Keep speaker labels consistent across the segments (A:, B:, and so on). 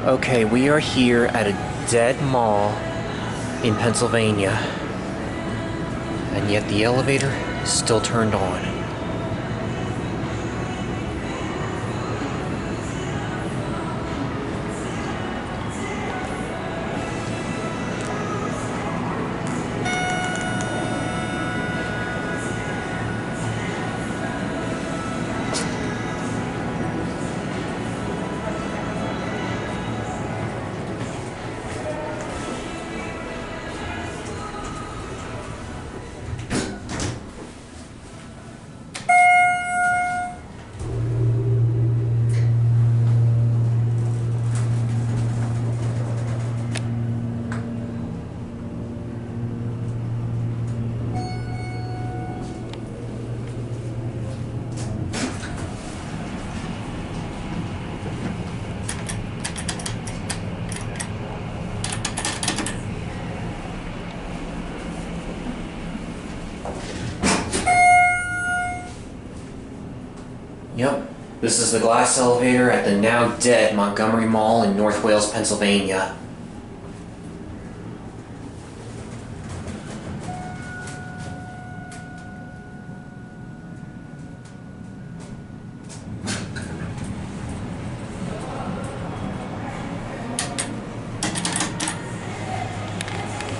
A: Okay, we are here at a dead mall in Pennsylvania, and yet the elevator is still turned on. Yep, this is the glass elevator at the now dead Montgomery Mall in North Wales, Pennsylvania.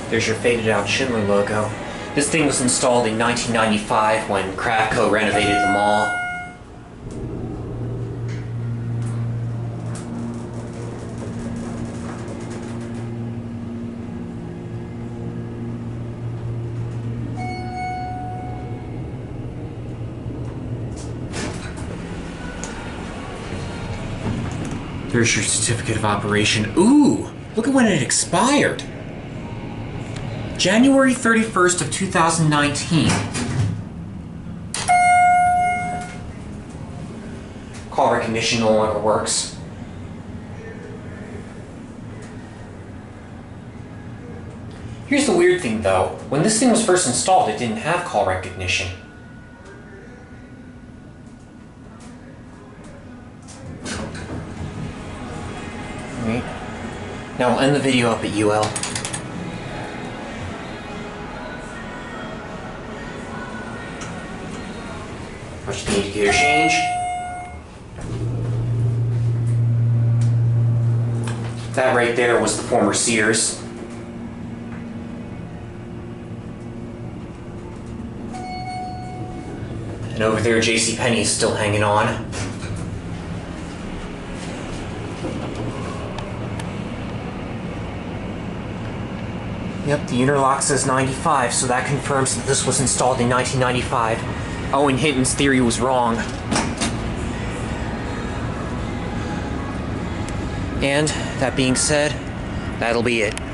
A: There's your faded out Schindler logo. This thing was installed in 1995 when Kravco renovated the mall. There's your certificate of operation. Ooh, look at when it expired. January 31st of 2019. Call recognition no longer works. Here's the weird thing though. When this thing was first installed, it didn't have call recognition. Alright. Now we'll end the video up at UL. Watch the indicator change. That right there was the former Sears. And over there, JCPenney is still hanging on. Yep, the interlock says 95, so that confirms that this was installed in 1995. Owen Hinton's theory was wrong. And, that being said, that'll be it.